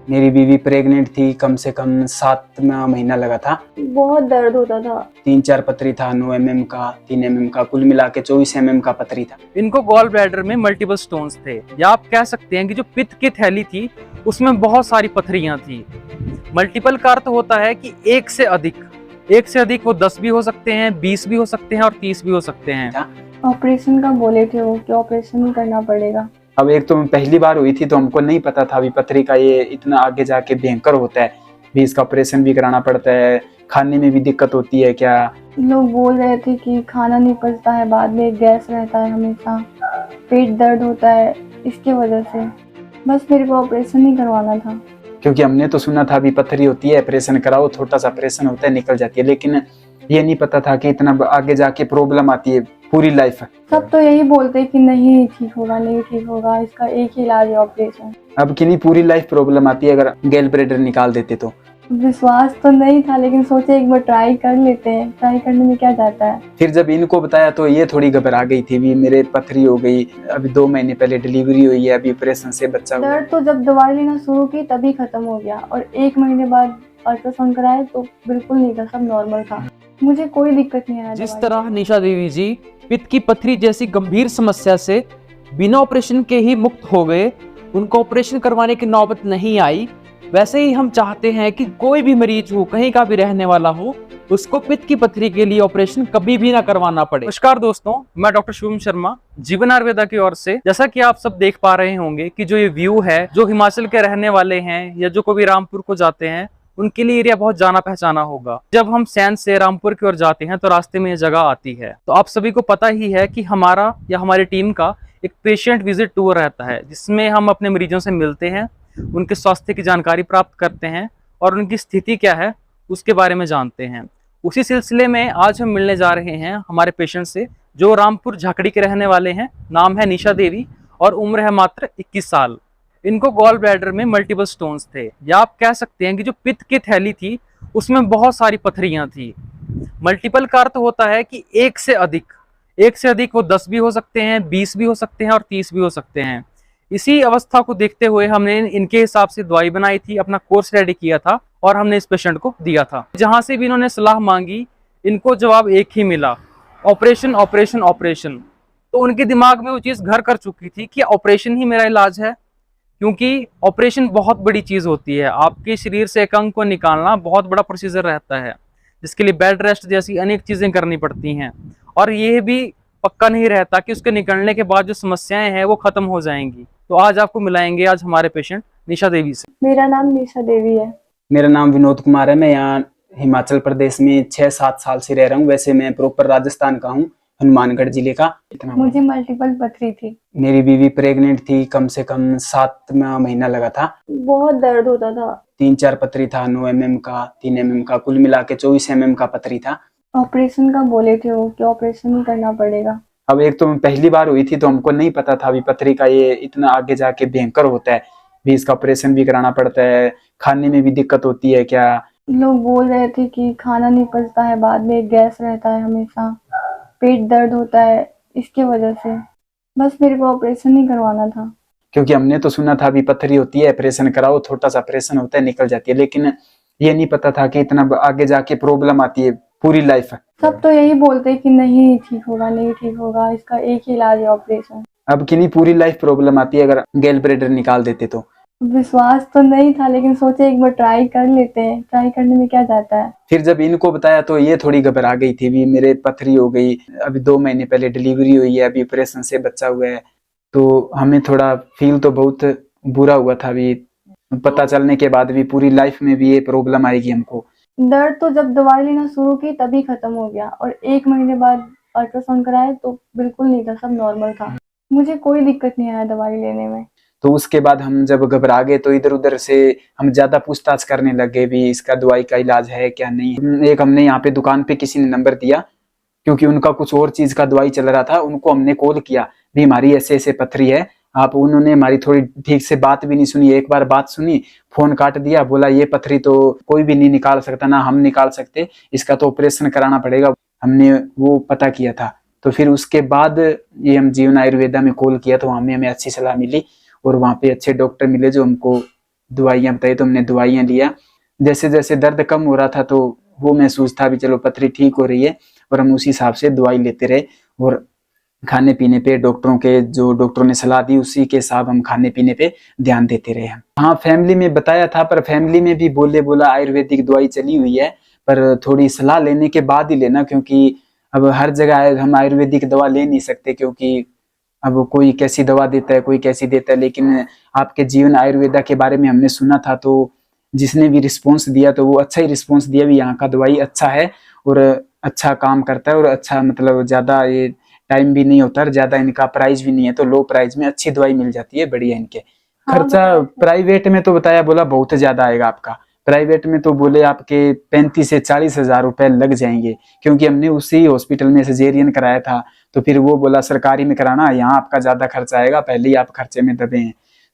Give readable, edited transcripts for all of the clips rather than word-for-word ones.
मेरी बीवी प्रेग्नेंट थी, कम से कम 7वां महीना लगा था। बहुत दर्द होता था। 3-4 पथरी था, 9 mm का, 3 mm का, कुल मिला के 24 mm का पथरी था। इनको गॉल ब्लैडर में मल्टीपल स्टोन्स थे, या आप कह सकते हैं कि जो पित्त की थैली थी उसमें बहुत सारी पथरियां थी। मल्टीपल का अर्थ होता है कि एक से अधिक वो 10 भी हो सकते हैं, 20 भी हो सकते हैं और 30 भी हो सकते हैं। ऑपरेशन का बोले थे वो कि ऑपरेशन ही करना पड़ेगा। अब एक तो पहली बार हुई थी तो हमको नहीं पता था अभी पथरी का ये इतना आगे जाके भयंकर होता है, भी इसका ऑपरेशन भी कराना पड़ता है, खाने में भी दिक्कत होती है क्या। लोग बोल रहे थे कि खाना नहीं पचता है, बाद में गैस रहता है, हमेशा पेट दर्द होता है, इसके वजह से बस मेरे को ऑपरेशन ही करवाना था। क्योंकि हमने तो सुना था अभी पथरी होती है ऑपरेशन कराओ, छोटा सा ऑपरेशन होता है निकल जाती है, लेकिन ये नहीं पता था कि इतना आगे जाके प्रॉब्लम आती है पूरी लाइफ। सब तो यही बोलते कि नहीं ठीक होगा, नहीं ठीक होगा, इसका एक ही इलाज है ऑपरेशन। अब कि नहीं पूरी लाइफ प्रॉब्लम आती है अगर गैल ब्लैडर निकाल देते तो। विश्वास तो नहीं था, लेकिन सोचे एक बार ट्राई कर लेते हैं, ट्राई करने में क्या जाता है। फिर जब इनको बताया तो ये थोड़ी घबरा गई थी, भी मेरे पथरी हो गई, अभी 2 महीने पहले डिलीवरी हुई है, अभी ऑपरेशन से बच्चा हुआ। दर्द तो जब दवाई लेना शुरू की तभी खत्म हो गया, और 1 महीने बाद अल्ट्रासाउंड कराए तो बिल्कुल नहीं था, सब नॉर्मल था, मुझे कोई दिक्कत नहीं आया। जिस तरह निशा देवी जी पित्त की पथरी जैसी गंभीर समस्या से बिना ऑपरेशन के ही मुक्त हो गए, उनको ऑपरेशन करवाने की नौबत नहीं आई, वैसे ही हम चाहते हैं कि कोई भी मरीज हो, कहीं का भी रहने वाला हो, उसको पित्त की पथरी के लिए ऑपरेशन कभी भी ना करवाना पड़े। नमस्कार दोस्तों, मैं डॉक्टर शुभम शर्मा जीवन आयुर्वेदा की ओर से। जैसा कि आप सब देख पा रहे होंगे कि जो ये व्यू है, जो हिमाचल के रहने वाले हैं या जो कभी रामपुर को जाते हैं, उनके लिए एरिया बहुत जाना पहचाना होगा। जब हम सैन से रामपुर की ओर जाते हैं तो रास्ते में ये जगह आती है। तो आप सभी को पता ही है कि हमारा या हमारी टीम का एक पेशेंट विजिट टूर रहता है, जिसमें हम अपने मरीजों से मिलते हैं, उनके स्वास्थ्य की जानकारी प्राप्त करते हैं और उनकी स्थिति क्या है उसके बारे में जानते हैं। उसी सिलसिले में आज हम मिलने जा रहे हैं हमारे पेशेंट से, जो रामपुर झाकड़ी के रहने वाले हैं। नाम है निशा देवी और उम्र है मात्र 21 साल। इनको गॉल ब्लैडर में मल्टीपल स्टोन्स थे, या आप कह सकते हैं कि जो पित्त की थैली थी उसमें बहुत सारी पथरियां थी। मल्टीपल का अर्थ होता है कि एक से अधिक वो 10 भी हो सकते हैं, 20 भी हो सकते हैं और 30 भी हो सकते हैं। इसी अवस्था को देखते हुए हमने इनके हिसाब से दवाई बनाई थी, अपना कोर्स रेडी किया था और हमने इस पेशेंट को दिया था। जहां से भी इन्होंने सलाह मांगी, इनको जवाब एक ही मिला, ऑपरेशन ऑपरेशन ऑपरेशन। तो उनके दिमाग में वो चीज घर कर चुकी थी कि ऑपरेशन ही मेरा इलाज है, क्योंकि ऑपरेशन बहुत बड़ी चीज होती है। आपके शरीर से एक अंग को निकालना बहुत बड़ा प्रोसीजर रहता है, जिसके लिए बेड रेस्ट जैसी अनेक चीजें करनी पड़ती हैं, और ये भी पक्का नहीं रहता कि उसके निकलने के बाद जो समस्याएं हैं वो खत्म हो जाएंगी। तो आज आपको मिलाएंगे आज हमारे पेशेंट निशा देवी से। मेरा नाम निशा देवी है। मेरा नाम विनोद कुमार है। मैं यहाँ हिमाचल प्रदेश में 6-7 साल से रह रहा हूँ। वैसे मैं प्रॉपर राजस्थान का हूँ, हनुमानगढ़ जिले का। मुझे मल्टीपल पथरी थी। मेरी बीवी प्रेग्नेंट थी, कम से कम 7वां महीना लगा था। बहुत दर्द होता था। 3-4 पथरी था, 9 mm का, 3 mm का, कुल मिला के 24 mm का पथरी था। ऑपरेशन का बोले थे वो कि ऑपरेशन ही करना पड़ेगा। अब एक तो पहली बार हुई थी तो हमको नहीं पता था अभी पथरी का ये इतना आगे जाके भयंकर होता है, भी इसका ऑपरेशन भी कराना पड़ता है, खाने में भी दिक्कत होती है क्या। लोग बोल रहे थे कि खाना नहीं पचता है, बाद में गैस रहता है, हमेशा पेट दर्द होता है, इसके वजह से बस मेरे को ऑपरेशन ही करवाना था। क्योंकि हमने तो सुना था अभी पथरी होती है ऑपरेशन कराओ, छोटा सा ऑपरेशन होता है निकल जाती है, लेकिन ये नहीं पता था कि इतना आगे जाके प्रॉब्लम आती है पूरी लाइफ। सब तो यही बोलते कि नहीं ठीक होगा, नहीं ठीक होगा, इसका एक ही इलाज है ऑपरेशन। अब कि नहीं पूरी लाइफ प्रॉब्लम आती है अगर गैल ब्लैडर निकाल देते तो। विश्वास तो नहीं था, लेकिन सोचे एक बार ट्राई कर लेते हैं, ट्राई करने में क्या जाता है। फिर जब इनको बताया तो ये थोड़ी घबरा गई थी, भी मेरे पथरी हो गई, अभी 2 महीने पहले डिलीवरी हुई है, अभी ऑपरेशन से बच्चा हुआ है। तो हमें थोड़ा फील तो बहुत बुरा हुआ था, अभी पता चलने के बाद भी पूरी लाइफ में भी ये प्रॉब्लम आएगी हमको। दर्द तो जब दवाई लेना शुरू की तभी खत्म हो गया, और 1 महीने बाद अल्ट्रासाउंड कराए तो बिल्कुल नहीं था, सब नॉर्मल था, मुझे कोई दिक्कत नहीं आया दवाई लेने में। तो उसके बाद हम जब घबरा गए तो इधर उधर से हम ज्यादा पूछताछ करने लगे, भी इसका दवाई का इलाज है क्या नहीं। एक हमने यहाँ पे दुकान पे किसी ने नंबर दिया, क्योंकि उनका कुछ और चीज का दवाई चल रहा था, उनको हमने कॉल किया भी हमारी ऐसे ऐसे पथरी है आप। उन्होंने हमारी थोड़ी ठीक से बात भी नहीं सुनी, एक बार बात सुनी फोन काट दिया, बोला ये पथरी तो कोई भी नहीं निकाल सकता, ना हम निकाल सकते, इसका तो ऑपरेशन कराना पड़ेगा। हमने वो पता किया था, तो फिर उसके बाद ये हम जीवन आयुर्वेदा में कॉल किया तो वहां में हमें अच्छी सलाह मिली और वहाँ पे अच्छे डॉक्टर मिले जो हमको दवाइयाँ बताई तो हमने दवाइयाँ लिया। जैसे जैसे दर्द कम हो रहा था तो वो महसूस था भी चलो पथरी ठीक हो रही है, और हम उसी हिसाब से दवाई लेते रहे। और खाने पीने पे डॉक्टरों ने सलाह दी उसी के हिसाब हम खाने पीने पे ध्यान देते रहे हम। हाँ, फैमिली में बताया था, पर फैमिली में भी बोला आयुर्वेदिक दवाई चली हुई है, पर थोड़ी सलाह लेने के बाद ही लेना, क्योंकि अब हर जगह हम आयुर्वेदिक दवा ले नहीं सकते, क्योंकि अब कोई कैसी दवा देता है कोई कैसी देता है। लेकिन आपके जीवन आयुर्वेदा के बारे में हमने सुना था, तो जिसने भी रिस्पॉन्स दिया तो वो अच्छा ही रिस्पॉन्स दिया भी यहाँ का दवाई अच्छा है और अच्छा काम करता है, और अच्छा मतलब ज्यादा ये टाइम भी नहीं होता और ज्यादा इनका प्राइस भी नहीं है, तो लो प्राइस में अच्छी दवाई मिल जाती है, बढ़िया इनके। हाँ, खर्चा बताया था। प्राइवेट में तो बताया बोला बहुत ज्यादा आएगा आपका। प्राइवेट में तो बोले आपके 35 से 40 हजार रुपए लग जाएंगे, क्योंकि हमने उसी हॉस्पिटल में सर्जरियन कराया था। तो फिर वो बोला सरकारी में कराना, यहाँ आपका ज्यादा खर्चा आएगा, पहले ही आप खर्चे में दबे हैं।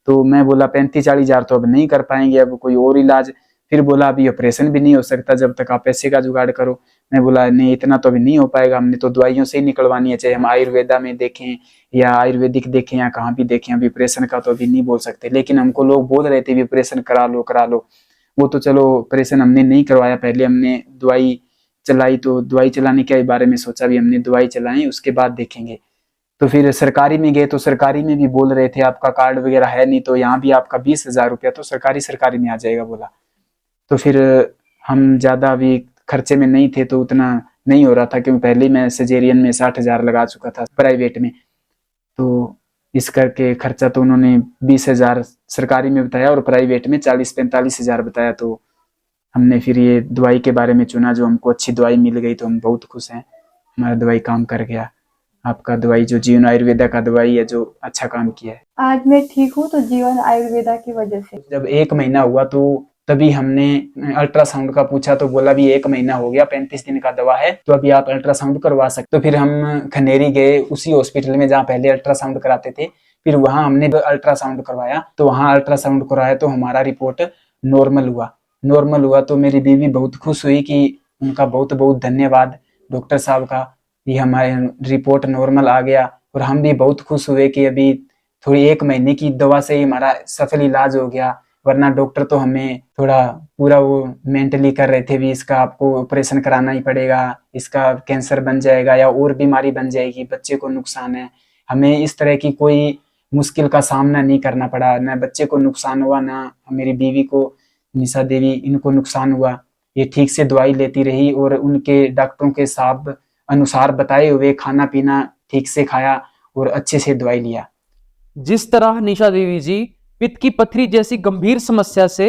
तो मैं बोला 35-40 हजार तो अब नहीं कर पाएंगे, अब कोई और इलाज। फिर बोला अभी ऑपरेशन भी नहीं हो सकता जब तक आप पैसे का जुगाड़ करो। मैं बोला नहीं, इतना तो अभी नहीं हो पाएगा, हमने तो दवाइयों से ही निकलवानी है, चाहे हम आयुर्वेदा में देखें या आयुर्वेदिक देखें या कहाँ भी देखें, अभी ऑपरेशन का तो अभी नहीं बोल सकते। लेकिन हमको लोग बोल रहे थे भी ऑपरेशन करा लो। वो तो चलो ऑपरेशन हमने नहीं करवाया, पहले हमने दवाई चलाई, तो दवाई चलाने के बारे में सोचा भी हमने, दवाई चलाएं उसके बाद देखेंगे। तो फिर सरकारी में गए तो सरकारी में भी बोल रहे थे आपका कार्ड वगैरह है नहीं, तो यहाँ भी आपका 20,000 रुपया तो सरकारी में आ जाएगा बोला। तो फिर हम ज्यादा अभी खर्चे में नहीं थे, तो उतना नहीं हो रहा था, क्योंकि पहले ही मैं सर्जरियन में 60,000 लगा चुका था प्राइवेट में। तो इस करके खर्चा तो उन्होंने 20,000 सरकारी में बताया और प्राइवेट में 40-45 हजार बताया। तो हमने फिर ये दवाई के बारे में चुना, जो हमको अच्छी दवाई मिल गई, तो हम बहुत खुश हैं, हमारा दवाई काम कर गया। आपका दवाई जो जीवन आयुर्वेदा का दवाई है जो अच्छा काम किया है। आज मैं ठीक हूँ तो जीवन आयुर्वेदा की वजह से। जब 1 महीना हुआ तो तभी हमने अल्ट्रासाउंड का पूछा, तो बोला भी 1 महीना हो गया, 35 दिन का दवा है, तो अभी आप अल्ट्रासाउंड करवा सकते। तो फिर हम खनेरी गए, उसी हॉस्पिटल में जहाँ पहले अल्ट्रासाउंड कराते थे, फिर वहां हमने अल्ट्रासाउंड करवाया। तो वहां अल्ट्रासाउंड करवाया तो हमारा रिपोर्ट नॉर्मल हुआ। तो मेरी बीवी बहुत खुश हुई कि उनका बहुत बहुत धन्यवाद डॉक्टर साहब का, ये हमारे रिपोर्ट नॉर्मल आ गया। और हम भी बहुत खुश हुए कि अभी थोड़ी 1 महीने की दवा से ही हमारा सफल इलाज हो गया, वरना डॉक्टर तो हमें थोड़ा पूरा वो मेंटली कर रहे थे भी इसका आपको ऑपरेशन कराना ही पड़ेगा, इसका कैंसर बन जाएगा या और बीमारी बन जाएगी, बच्चे को नुकसान है। हमें इस तरह की कोई मुश्किल का सामना नहीं करना पड़ा, ना बच्चे को नुकसान हुआ, ना मेरी बीवी को, निशा देवी, इनको नुकसान हुआ। ये ठीक से दवाई लेती रही और उनके डॉक्टरों के हिसाब अनुसार बताए हुए खाना पीना ठीक से खाया और अच्छे से दवाई लिया। जिस तरह निशा देवी जी पित्त की पथरी जैसी गंभीर समस्या से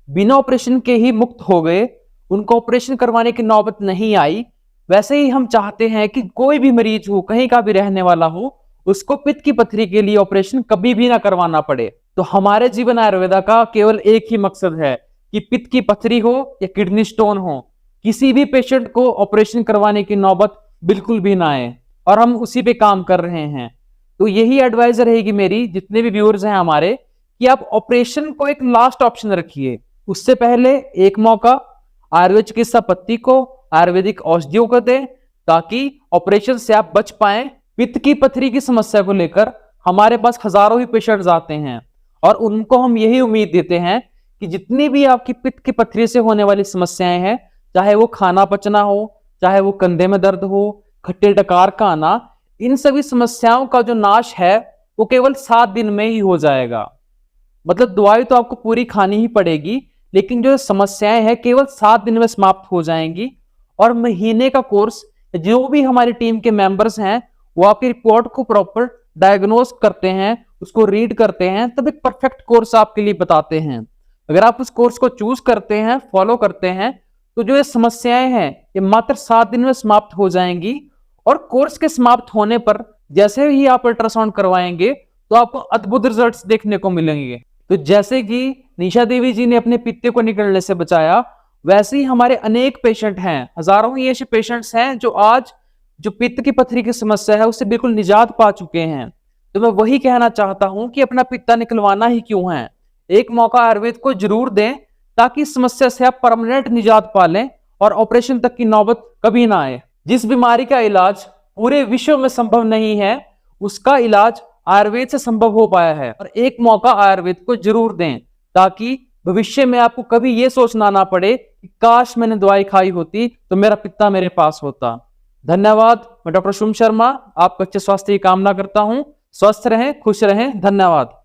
बिना ऑपरेशन के ही मुक्त हो गए, उनको ऑपरेशन करवाने की नौबत नहीं आई, वैसे ही हम चाहते हैं कि कोई भी मरीज हो, कहीं का भी रहने वाला हो, उसको पित्त की पथरी के लिए ऑपरेशन कभी भी ना करवाना पड़े। तो हमारे जीवन आयुर्वेदा का केवल एक ही मकसद है कि पित्त की पथरी हो या किडनी स्टोन हो, किसी भी पेशेंट को ऑपरेशन करवाने की नौबत बिल्कुल भी ना आए, और हम उसी पे काम कर रहे हैं। तो यही एडवाइस रहेगी मेरी जितने भी व्यूअर्स हैं हमारे, कि आप ऑपरेशन को एक लास्ट ऑप्शन रखिए। उससे पहले एक मौका आयुर्वेद चिकित्सा पद्धति को, आयुर्वेदिक औषधियों को दें, ताकि ऑपरेशन से आप बच पाएं। पित्त की पथरी की समस्या को लेकर हमारे पास हजारों ही पेशेंट्स आते हैं, और उनको हम यही उम्मीद देते हैं कि जितनी भी आपकी पित्त की पथरी से होने वाली समस्याएं हैं, चाहे वो खाना पचना हो, चाहे वो कंधे में दर्द हो, खट्टे डकार का आना, इन सभी समस्याओं का जो नाश है वो केवल 7 दिन में ही हो जाएगा। मतलब दवाई तो आपको पूरी खानी ही पड़ेगी, लेकिन जो समस्याएं हैं केवल 7 दिन में समाप्त हो जाएंगी। और महीने का कोर्स, जो भी हमारी टीम के मेंबर्स हैं वो आपकी रिपोर्ट को प्रॉपर डायग्नोस करते हैं, उसको रीड करते हैं, तब एक परफेक्ट कोर्स आपके लिए बताते हैं। अगर आप उस कोर्स को चूज करते हैं, फॉलो करते हैं, तो जो ये समस्याएं हैं ये मात्र 7 दिन में समाप्त हो जाएंगी। और कोर्स के समाप्त होने पर जैसे ही आप अल्ट्रासाउंड करवाएंगे तो आपको अद्भुत रिजल्ट्स देखने को मिलेंगे। तो जैसे कि निशा देवी जी ने अपने पित्ते को निकलने से बचाया, वैसे ही हमारे अनेक पेशेंट हैं, हजारों ही ऐसे पेशेंट्स हैं जो आज जो पित्त की पथरी की समस्या है उससे बिल्कुल निजात पा चुके हैं। तो मैं वही कहना चाहता हूं कि अपना पित्ता निकलवाना ही क्यों है, एक मौका आयुर्वेद को जरूर दें, ताकि इस समस्या से आप परमानेंट निजात पा लें और ऑपरेशन तक की नौबत कभी ना आए। जिस बीमारी का इलाज पूरे विश्व में संभव नहीं है, उसका इलाज आयुर्वेद से संभव हो पाया है। और एक मौका आयुर्वेद को जरूर दें, ताकि भविष्य में आपको कभी ये सोचना ना पड़े कि काश मैंने दवाई खाई होती तो मेरा पिता मेरे पास होता। धन्यवाद। मैं डॉक्टर शुभ शर्मा आपको अच्छे स्वास्थ्य की कामना करता हूं। स्वस्थ रहें, खुश रहें। धन्यवाद।